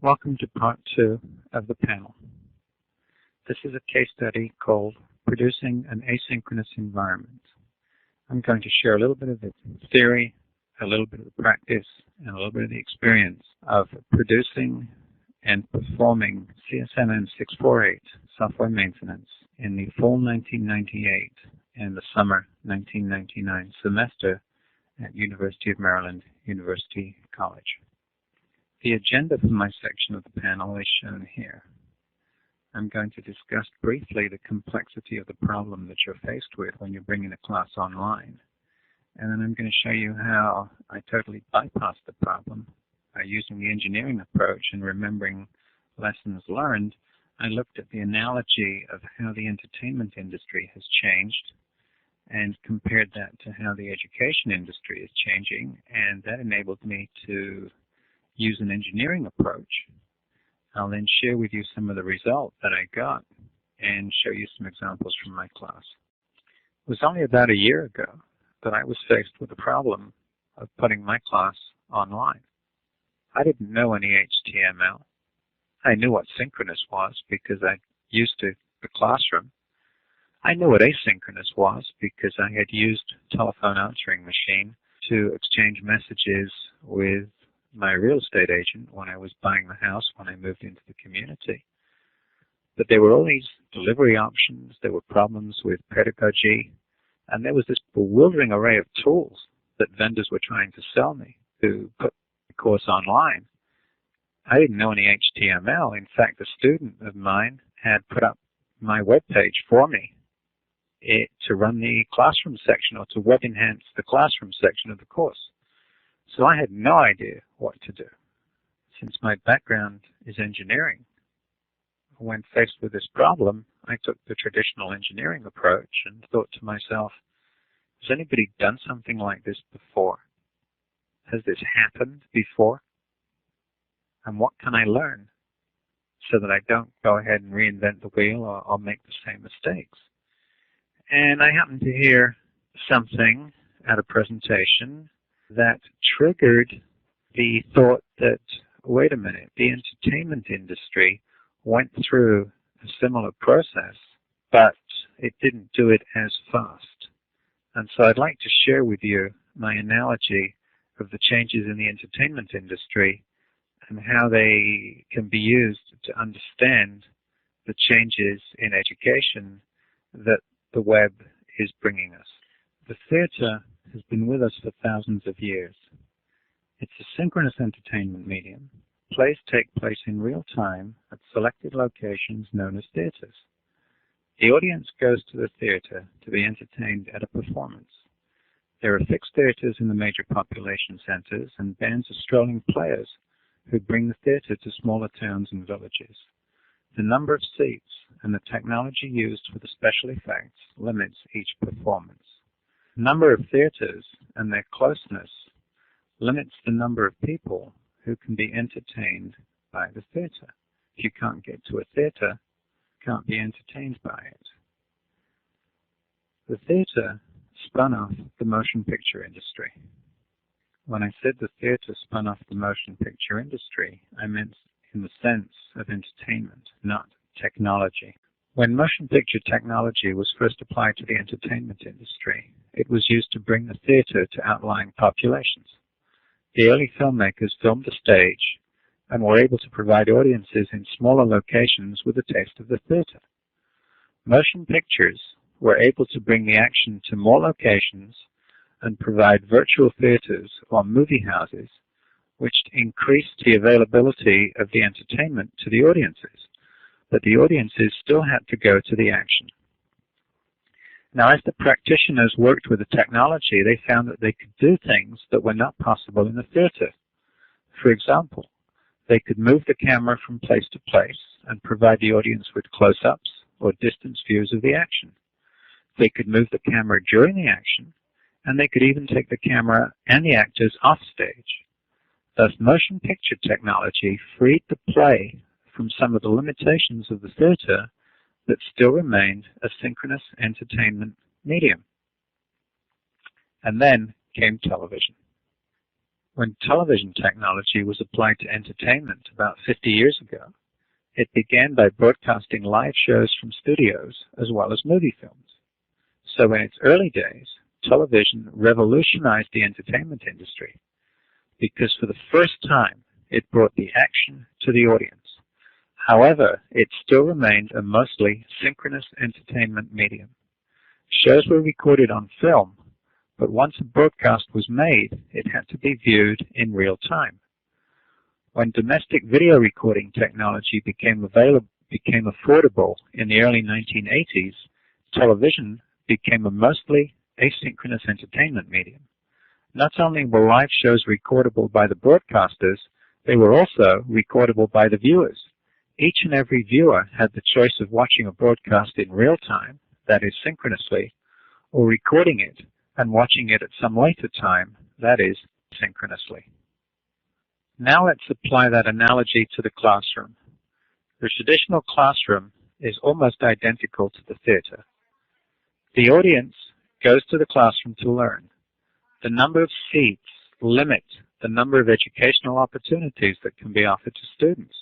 Welcome to part 2 of the panel. This is a case study called Producing an Asynchronous Environment. I'm going to share a little bit of the theory, a little bit of the practice, and a little bit of the experience of producing and performing CSMM 648 software maintenance in the fall 1998 and the summer 1999 semester at University of Maryland, University College. The agenda for my section of the panel is shown here. I'm going to discuss briefly the complexity of the problem that you're faced with when you're bringing a class online. And then I'm going to show you how I totally bypassed the problem by using the engineering approach and remembering lessons learned. I looked at the analogy of how the entertainment industry has changed and compared that to how the education industry is changing, and that enabled me to use an engineering approach. I'll then share with you some of the results that I got and show you some examples from my class. It was only about a year ago that I was faced with the problem of putting my class online. I didn't know any HTML. I knew what synchronous was because I used the classroom. I knew what asynchronous was because I had used a telephone answering machine to exchange messages with my real estate agent when I was buying the house when I moved into the community. But there were all these delivery options, there were problems with pedagogy, and there was this bewildering array of tools that vendors were trying to sell me to put the course online. I didn't know any HTML. In fact, a student of mine had put up my web page for me to run the classroom section or to web enhance the classroom section of the course. So I had no idea what to do. Since my background is engineering, when faced with this problem, I took the traditional engineering approach and thought to myself, has anybody done something like this before? Has this happened before? And what can I learn so that I don't go ahead and reinvent the wheel or make the same mistakes? And I happened to hear something at a presentation that triggered the thought that, wait a minute, the entertainment industry went through a similar process, but it didn't do it as fast. And so I'd like to share with you my analogy of the changes in the entertainment industry and how they can be used to understand the changes in education that the web is bringing us. The theater has been with us for thousands of years. It's a synchronous entertainment medium. Plays take place in real time at selected locations known as theaters. The audience goes to the theater to be entertained at a performance. There are fixed theaters in the major population centers and bands of strolling players who bring the theater to smaller towns and villages. The number of seats and the technology used for the special effects limits each performance. The number of theaters and their closeness limits the number of people who can be entertained by the theater. If you can't get to a theater, you can't be entertained by it. The theater spun off the motion picture industry. When I said the theater spun off the motion picture industry, I meant in the sense of entertainment, not technology. When motion picture technology was first applied to the entertainment industry, it was used to bring the theater to outlying populations. The early filmmakers filmed the stage and were able to provide audiences in smaller locations with a taste of the theater. Motion pictures were able to bring the action to more locations and provide virtual theaters or movie houses, which increased the availability of the entertainment to the audiences. But the audiences still had to go to the action. Now, as the practitioners worked with the technology, they found that they could do things that were not possible in the theater. For example, they could move the camera from place to place and provide the audience with close-ups or distance views of the action. They could move the camera during the action, and they could even take the camera and the actors off stage. Thus, motion picture technology freed the play from some of the limitations of the theater that still remained a synchronous entertainment medium. And then came television. When television technology was applied to entertainment about 50 years ago, it began by broadcasting live shows from studios as well as movie films. So in its early days, television revolutionized the entertainment industry because for the first time it brought the action to the audience. However, it still remained a mostly synchronous entertainment medium. Shows were recorded on film, but once a broadcast was made, it had to be viewed in real time. When domestic video recording technology became affordable in the early 1980s, television became a mostly asynchronous entertainment medium. Not only were live shows recordable by the broadcasters, they were also recordable by the viewers. Each and every viewer had the choice of watching a broadcast in real time, that is synchronously, or recording it and watching it at some later time, that is synchronously. Now let's apply that analogy to the classroom. The traditional classroom is almost identical to the theater. The audience goes to the classroom to learn. The number of seats limit the number of educational opportunities that can be offered to students.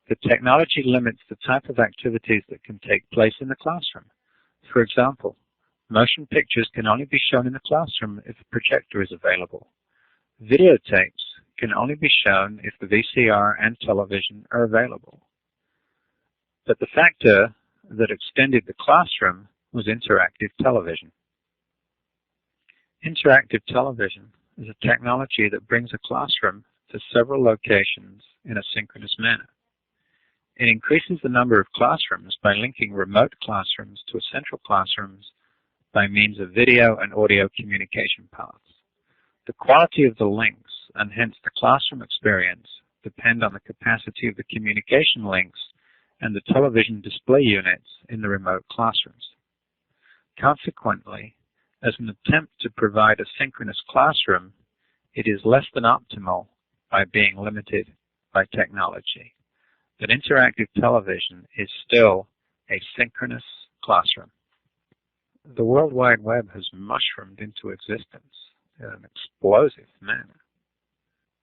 The technology limits the type of activities that can take place in the classroom. For example, motion pictures can only be shown in the classroom if a projector is available. Videotapes can only be shown if the VCR and television are available. But the factor that extended the classroom was interactive television. Interactive television is a technology that brings a classroom to several locations in a synchronous manner. It increases the number of classrooms by linking remote classrooms to central classrooms by means of video and audio communication paths. The quality of the links, and hence the classroom experience, depend on the capacity of the communication links and the television display units in the remote classrooms. Consequently, as an attempt to provide a synchronous classroom, it is less than optimal by being limited by technology. But interactive television is still a synchronous classroom. The World Wide Web has mushroomed into existence in an explosive manner.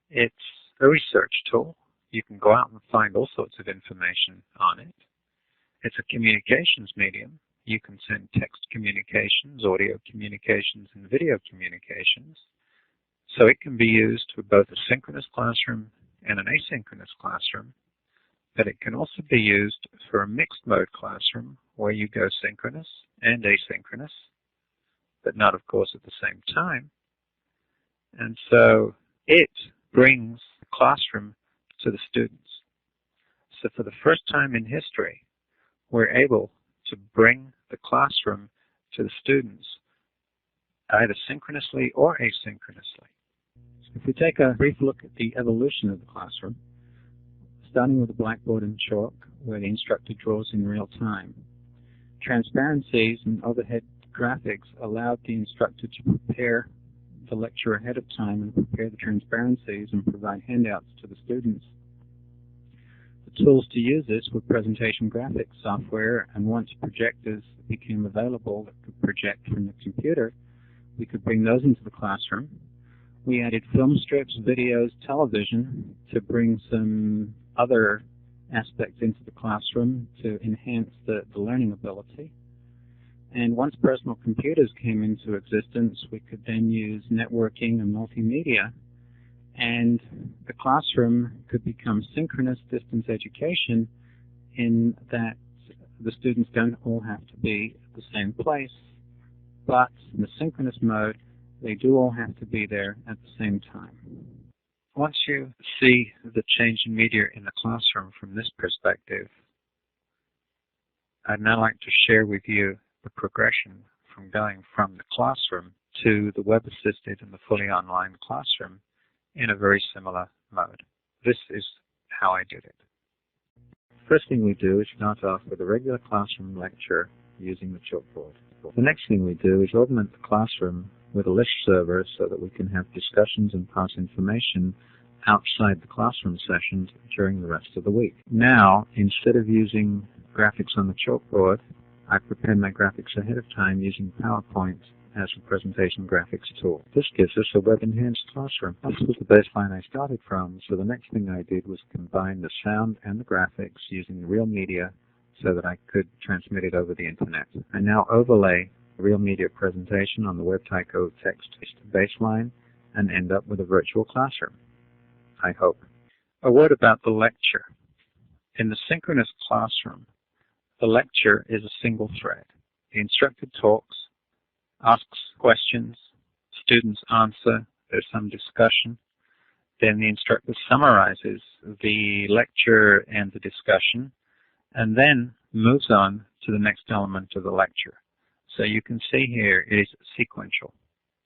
It's a research tool. You can go out and find all sorts of information on it. It's a communications medium. You can send text communications, audio communications, and video communications. So it can be used for both a synchronous classroom and an asynchronous classroom. But it can also be used for a mixed mode classroom where you go synchronous and asynchronous, but not, of course, at the same time. And so it brings the classroom to the students. So for the first time in history, we're able to bring the classroom to the students either synchronously or asynchronously. So if we take a brief look at the evolution of the classroom, starting with the blackboard and chalk, where the instructor draws in real time. Transparencies and overhead graphics allowed the instructor to prepare the lecture ahead of time and prepare the transparencies and provide handouts to the students. The tools to use this were presentation graphics software, and once projectors became available that could project from the computer, we could bring those into the classroom. We added film strips, videos, television to bring some other aspects into the classroom to enhance the learning ability. And once personal computers came into existence, we could then use networking and multimedia, and the classroom could become synchronous distance education in that the students don't all have to be at the same place, but in the synchronous mode, they do all have to be there at the same time. Once you see the change in media in the classroom from this perspective, I'd now like to share with you the progression from going from the classroom to the web-assisted and the fully online classroom in a very similar mode. This is how I did it. First thing we do is start off with a regular classroom lecture using the chalkboard. The next thing we do is augment the classroom with a list server so that we can have discussions and pass information outside the classroom sessions during the rest of the week. Now, instead of using graphics on the chalkboard, I prepare my graphics ahead of time using PowerPoint as a presentation graphics tool. This gives us a web-enhanced classroom. This was the baseline I started from, so the next thing I did was combine the sound and the graphics using real media so that I could transmit it over the internet. I now overlay the real media presentation on the WebTyco text-based baseline and end up with a virtual classroom, I hope. A word about the lecture. In the synchronous classroom, the lecture is a single thread. The instructor talks, asks questions, students answer, there's some discussion. Then the instructor summarizes the lecture and the discussion, and then moves on to the next element of the lecture. So you can see here it is sequential,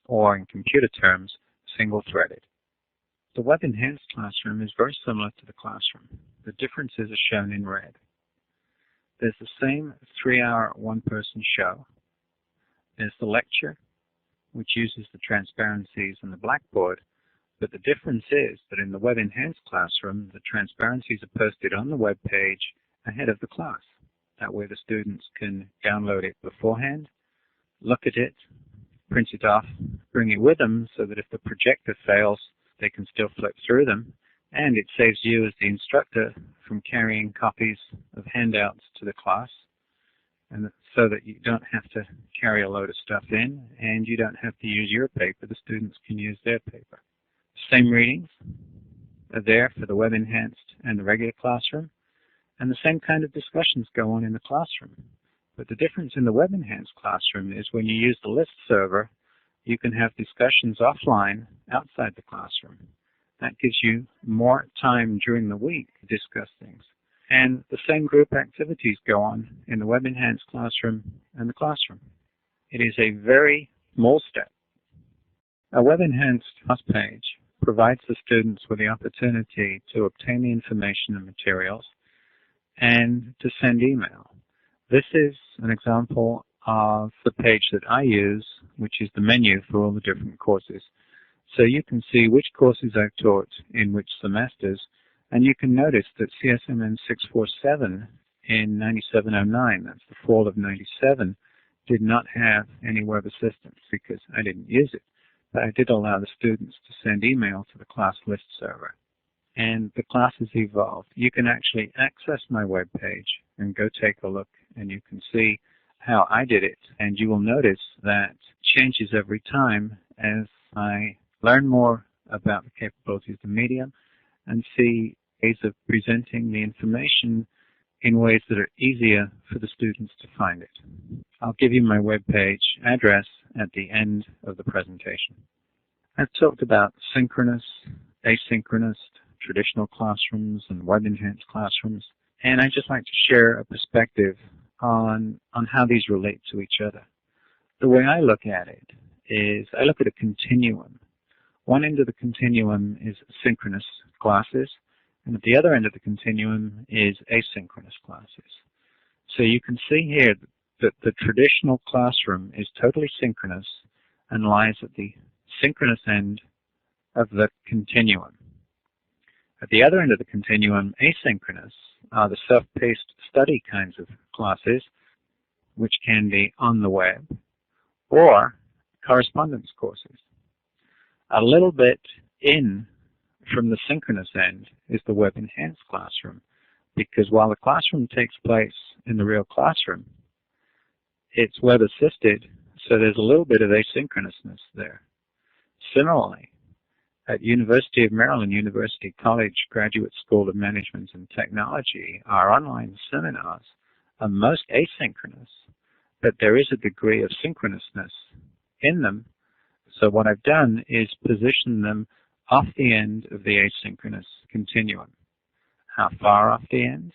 or in computer terms, single-threaded. The web-enhanced classroom is very similar to the classroom. The differences are shown in red. There's the same 3-hour one-person show. There's the lecture, which uses the transparencies and the blackboard, but the difference is that in the web-enhanced classroom, the transparencies are posted on the web page ahead of the class. That way the students can download it beforehand, look at it, print it off, bring it with them so that if the projector fails, they can still flip through them, and it saves you as the instructor from carrying copies of handouts to the class, and so that you don't have to carry a load of stuff in, and you don't have to use your paper, the students can use their paper. Same readings are there for the web-enhanced and the regular classroom, and the same kind of discussions go on in the classroom. But the difference in the web-enhanced classroom is when you use the list server, you can have discussions offline outside the classroom. That gives you more time during the week to discuss things. And the same group activities go on in the web-enhanced classroom and the classroom. It is a very small step. A web-enhanced class page provides the students with the opportunity to obtain the information and materials and to send email. This is an example of the page that I use, which is the menu for all the different courses. So you can see which courses I've taught in which semesters, and you can notice that CSMN 647 in 9709, that's the fall of 97, did not have any web assistance because I didn't use it. But I did allow the students to send email to the class list server. And the class has evolved. You can actually access my web page and go take a look, and you can see how I did it. And you will notice that it changes every time as I learn more about the capabilities of the medium and see ways of presenting the information in ways that are easier for the students to find it. I'll give you my web page address at the end of the presentation. I've talked about synchronous, asynchronous, traditional classrooms, and web-enhanced classrooms, and I'd just like to share a perspective on how these relate to each other. The way I look at it is I look at a continuum. One end of the continuum is synchronous classes, and at the other end of the continuum is asynchronous classes. So you can see here that the traditional classroom is totally synchronous and lies at the synchronous end of the continuum. At the other end of the continuum, asynchronous, are the self-paced study kinds of classes, which can be on the web, or correspondence courses. A little bit in from the synchronous end is the web-enhanced classroom, because while the classroom takes place in the real classroom, it's web-assisted, so there's a little bit of asynchronousness there. Similarly, at University of Maryland, University College Graduate School of Management and Technology, our online seminars are most asynchronous, but there is a degree of synchronousness in them. So what I've done is position them off the end of the asynchronous continuum. How far off the end?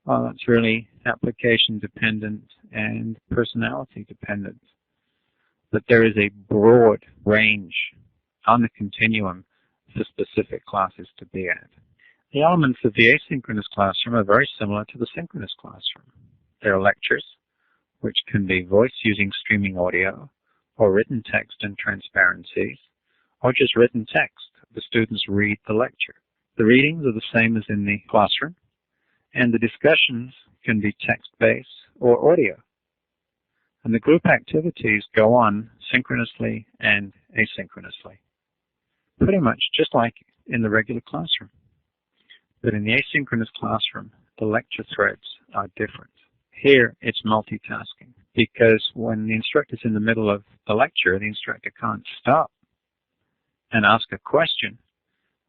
Well, that's really application dependent and personality dependent. But there is a broad range on the continuum for specific classes to be at. The elements of the asynchronous classroom are very similar to the synchronous classroom. There are lectures, which can be voice using streaming audio, or written text and transparencies, or just written text. The students read the lecture. The readings are the same as in the classroom, and the discussions can be text-based or audio. And the group activities go on synchronously and asynchronously, pretty much just like in the regular classroom. But in the asynchronous classroom, the lecture threads are different. Here, it's multitasking, because when the instructor's in the middle of the lecture, the instructor can't stop and ask a question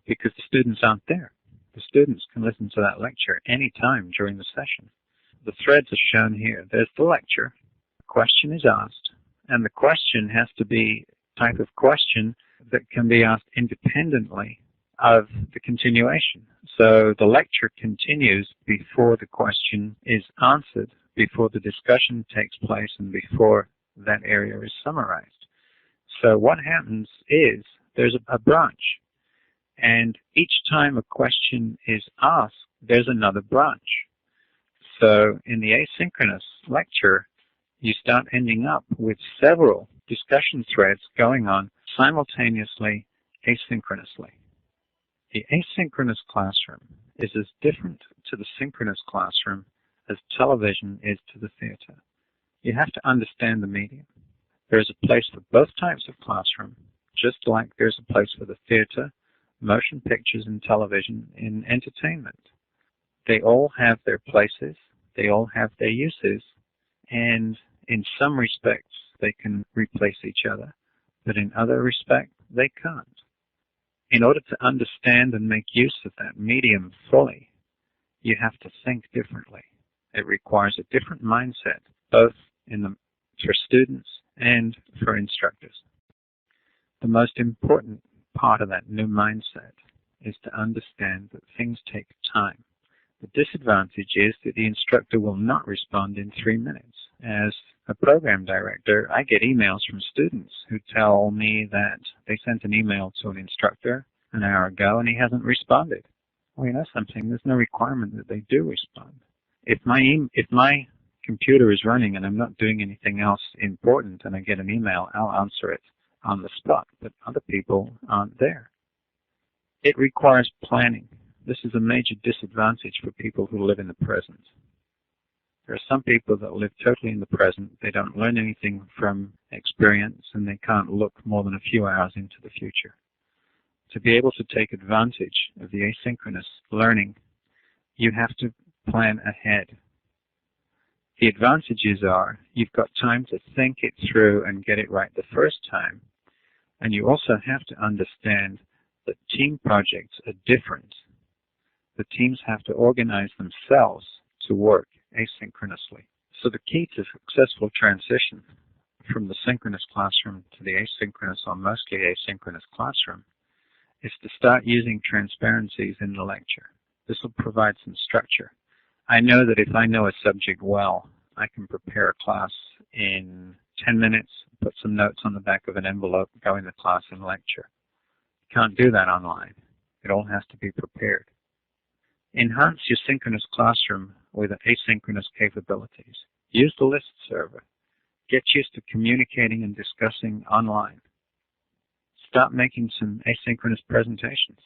because the students aren't there. The students can listen to that lecture any time during the session. The threads are shown here. There's the lecture, a question is asked, and the question has to be a type of question that can be asked independently of the continuation. So the lecture continues before the question is answered, before the discussion takes place, and before that area is summarized. So what happens is there's a branch, and each time a question is asked, there's another branch. So in the asynchronous lecture, you start ending up with several discussion threads going on simultaneously, asynchronously. The asynchronous classroom is as different to the synchronous classroom as television is to the theater. You have to understand the medium. There is a place for both types of classroom, just like there's a place for the theater, motion pictures, and television in entertainment. They all have their places, they all have their uses, and in some respects they can replace each other, but in other respects they can't. In order to understand and make use of that medium fully, you have to think differently. It requires a different mindset, both for students and for instructors. The most important part of that new mindset is to understand that things take time. The disadvantage is that the instructor will not respond in 3 minutes. As a program director, I get emails from students who tell me that they sent an email to an instructor an hour ago and he hasn't responded. Well, you know something, there's no requirement that they do respond. If my computer is running and I'm not doing anything else important and I get an email, I'll answer it on the spot, but other people aren't there. It requires planning. This is a major disadvantage for people who live in the present. There are some people that live totally in the present. They don't learn anything from experience, and they can't look more than a few hours into the future. To be able to take advantage of the asynchronous learning, you have to plan ahead. The advantages are you've got time to think it through and get it right the first time, and you also have to understand that team projects are different. The teams have to organize themselves to work asynchronously. So the key to successful transition from the synchronous classroom to the asynchronous or mostly asynchronous classroom is to start using transparencies in the lecture. This will provide some structure. I know that if I know a subject well, I can prepare a class in 10 minutes, put some notes on the back of an envelope, go into class and lecture. You can't do that online. It all has to be prepared. Enhance your synchronous classroom with asynchronous capabilities. Use the list server. Get used to communicating and discussing online. Start making some asynchronous presentations.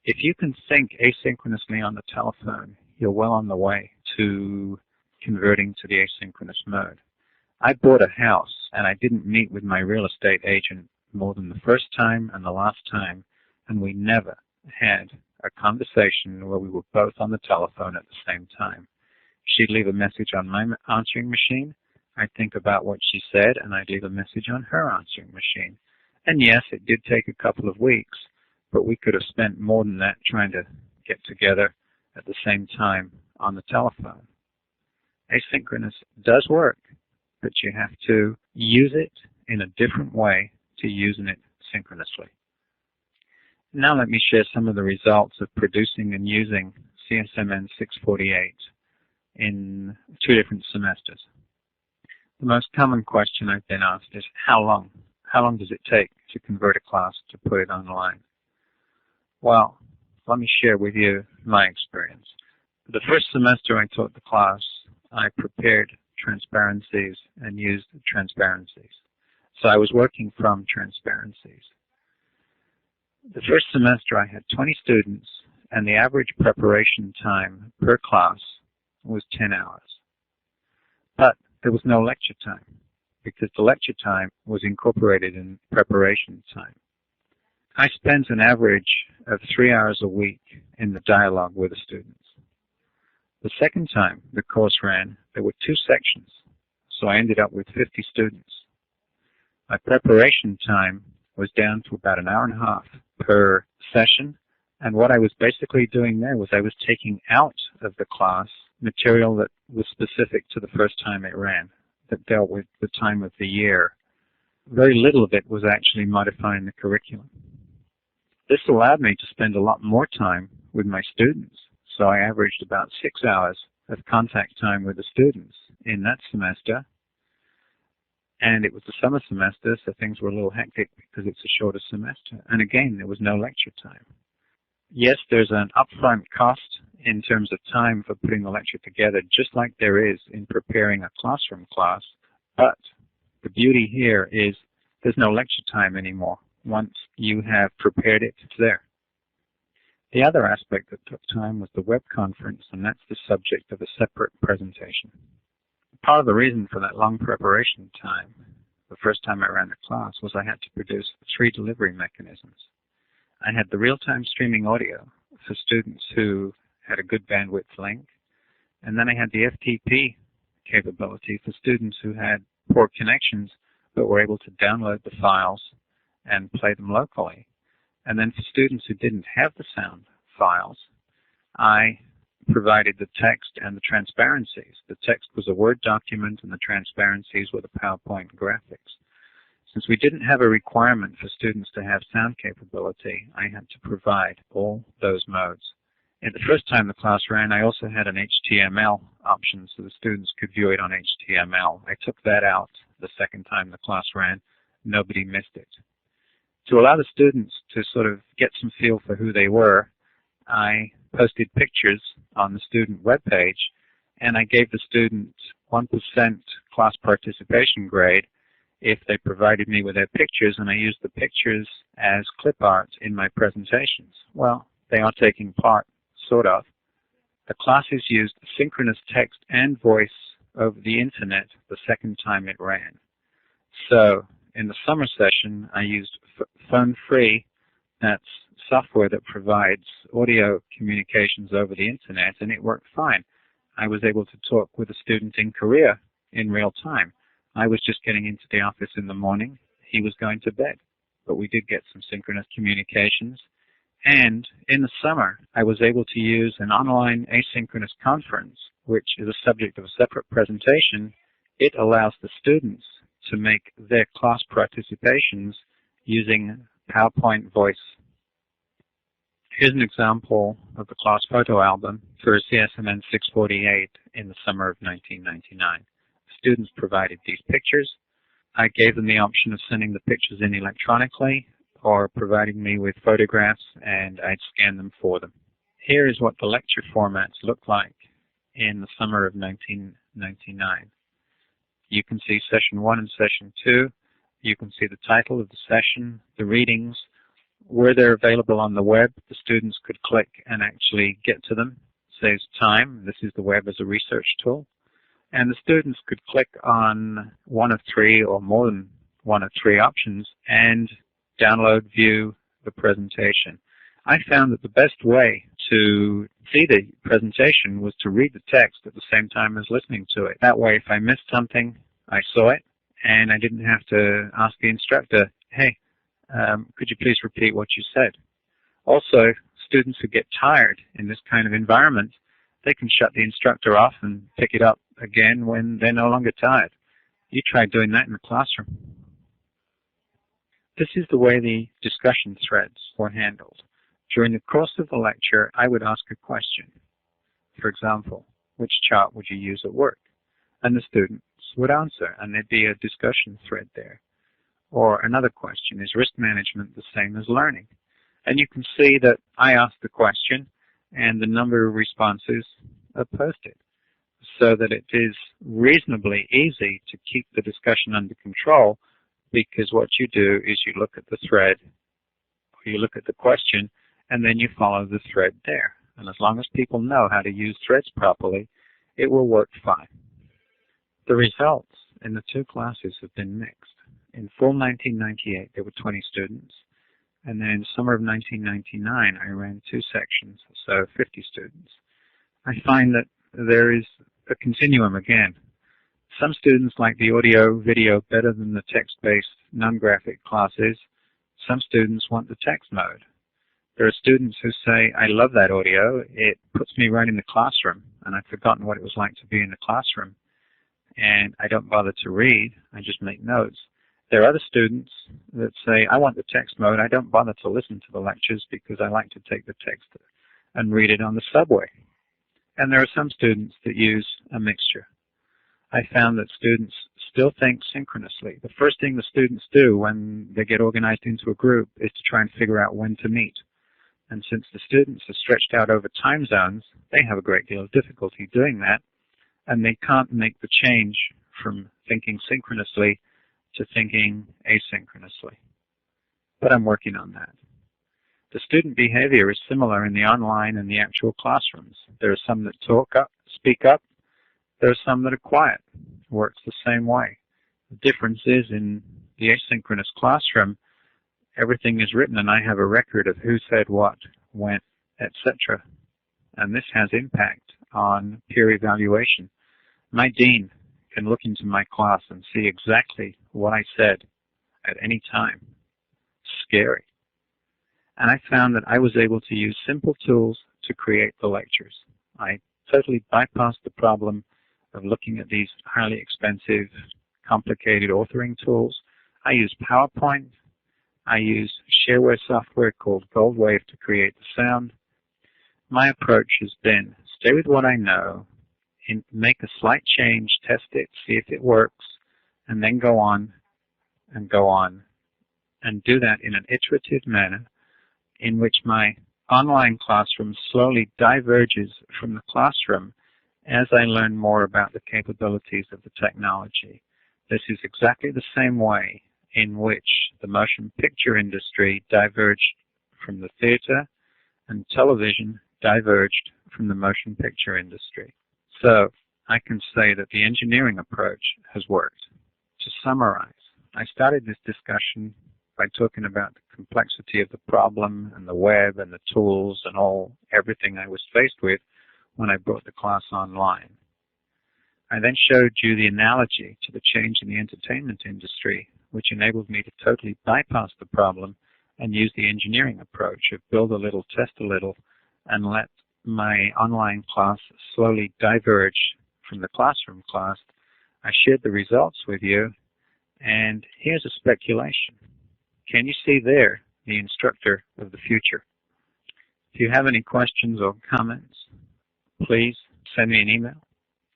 If you can think asynchronously on the telephone, you're well on the way to converting to the asynchronous mode. I bought a house and I didn't meet with my real estate agent more than the first time and the last time, and we never had a conversation where we were both on the telephone at the same time. She'd leave a message on my answering machine, I'd think about what she said, and I'd leave a message on her answering machine. And yes, it did take a couple of weeks, but we could have spent more than that trying to get together at the same time on the telephone. Asynchronous does work, but you have to use it in a different way to using it synchronously. Now let me share some of the results of producing and using CSMN 648 in 2 different semesters. The most common question I've been asked is, how long? How long does it take to convert a class to put it online? Well, let me share with you my experience. The first semester I taught the class, I prepared transparencies and used transparencies. So I was working from transparencies. The first semester I had 20 students, and the average preparation time per class was 10 hours. But there was no lecture time because the lecture time was incorporated in preparation time. I spent an average of 3 hours a week in the dialogue with the students. The second time the course ran, there were 2 sections, so I ended up with 50 students. My preparation time was down to about an hour and a half per session, and what I was basically doing there was I was taking out of the class material that was specific to the first time it ran, that dealt with the time of the year. Very little of it was actually modifying the curriculum. This allowed me to spend a lot more time with my students, so I averaged about 6 hours of contact time with the students in that semester. And it was the summer semester, so things were a little hectic because it's a shorter semester. And again, there was no lecture time. Yes, there's an upfront cost in terms of time for putting the lecture together, just like there is in preparing a classroom class. But the beauty here is there's no lecture time anymore. Once you have prepared it, it's there. The other aspect that took time was the web conference, and that's the subject of a separate presentation. Part of the reason for that long preparation time, the first time I ran the class, was I had to produce 3 delivery mechanisms. I had the real-time streaming audio for students who had a good bandwidth link, and then I had the FTP capability for students who had poor connections but were able to download the files and play them locally. And then for students who didn't have the sound files, I provided the text and the transparencies. The text was a Word document and the transparencies were the PowerPoint graphics. Since we didn't have a requirement for students to have sound capability, I had to provide all those modes. And the first time the class ran, I also had an HTML option so the students could view it on HTML. I took that out the second time the class ran. Nobody missed it. To allow the students to sort of get some feel for who they were, I posted pictures on the student webpage, and I gave the students 1% class participation grade if they provided me with their pictures, and I used the pictures as clip art in my presentations. Well, they are taking part, sort of. The classes used synchronous text and voice over the internet the second time it ran. So in the summer session, I used Phone Free. That's software that provides audio communications over the internet, and it worked fine. I was able to talk with a student in Korea in real time. I was just getting into the office in the morning. He was going to bed, but we did get some synchronous communications. And in the summer, I was able to use an online asynchronous conference, which is a subject of a separate presentation. It allows the students to make their class participations using PowerPoint voice. Here's an example of the class photo album for CSMN 648 in the summer of 1999. Students provided these pictures. I gave them the option of sending the pictures in electronically or providing me with photographs, and I'd scan them for them. Here is what the lecture formats look like in the summer of 1999. You can see session 1 and session 2. You can see the title of the session, the readings. Where they're available on the web, the students could click and actually get to them. Saves time. This is the web as a research tool. And the students could click on one of 3 or more than one of 3 options and download, view the presentation. I found that the best way to see the presentation was to read the text at the same time as listening to it. That way, if I missed something, I saw it, and I didn't have to ask the instructor, hey, could you please repeat what you said? Also, students who get tired in this kind of environment, they can shut the instructor off and pick it up again when they're no longer tired. You try doing that in the classroom. This is the way the discussion threads were handled. During the course of the lecture, I would ask a question. For example, which chart would you use at work? And the students would answer, and there'd be a discussion thread there. Or another question, is risk management the same as learning? And you can see that I asked the question, and the number of responses are posted, so that it is reasonably easy to keep the discussion under control, because what you do is you look at the thread, or you look at the question, and then you follow the thread there. And as long as people know how to use threads properly, it will work fine. The results in the two classes have been mixed. In fall 1998, there were 20 students, and then summer of 1999, I ran two sections, so 50 students. I find that there is a continuum again. Some students like the audio-video better than the text-based non-graphic classes. Some students want the text mode. There are students who say, I love that audio, it puts me right in the classroom, and I've forgotten what it was like to be in the classroom. And I don't bother to read, I just make notes. There are other students that say, I want the text mode, I don't bother to listen to the lectures because I like to take the text and read it on the subway. And there are some students that use a mixture. I found that students still think synchronously. The first thing the students do when they get organized into a group is to try and figure out when to meet. And since the students are stretched out over time zones, they have a great deal of difficulty doing that, and they can't make the change from thinking synchronously to thinking asynchronously. But I'm working on that. The student behavior is similar in the online and the actual classrooms. There are some that talk up, speak up. There are some that are quiet. It works the same way. The difference is in the asynchronous classroom, everything is written and I have a record of who said what, when, etc. And this has impact on peer evaluation. My dean can look into my class and see exactly what I said at any time. Scary. And I found that I was able to use simple tools to create the lectures. I totally bypassed the problem of looking at these highly expensive, complicated authoring tools. I used PowerPoint. I used shareware software called Goldwave to create the sound. My approach has been stay with what I know, make a slight change, test it, see if it works, and then go on, and do that in an iterative manner in which my online classroom slowly diverges from the classroom as I learn more about the capabilities of the technology. This is exactly the same way in which the motion picture industry diverged from the theater and television diverged from the motion picture industry. So I can say that the engineering approach has worked. To summarize, I started this discussion by talking about the complexity of the problem and the web and the tools and everything I was faced with when I brought the class online. I then showed you the analogy to the change in the entertainment industry, which enabled me to totally bypass the problem and use the engineering approach of build a little, test a little, and let my online class slowly diverge from the classroom class. I shared the results with you, and here's a speculation. Can you see there the instructor of the future? If you have any questions or comments, please send me an email.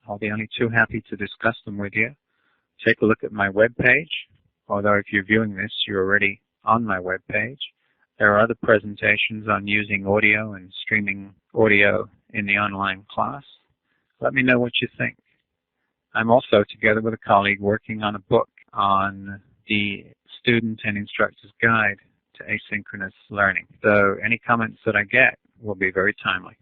I'll be only too happy to discuss them with you. Take a look at my webpage, although if you're viewing this, you're already on my webpage. There are other presentations on using audio and streaming audio in the online class. Let me know what you think. I'm also, together with a colleague, working on a book on the student and instructor's guide to asynchronous learning. So any comments that I get will be very timely.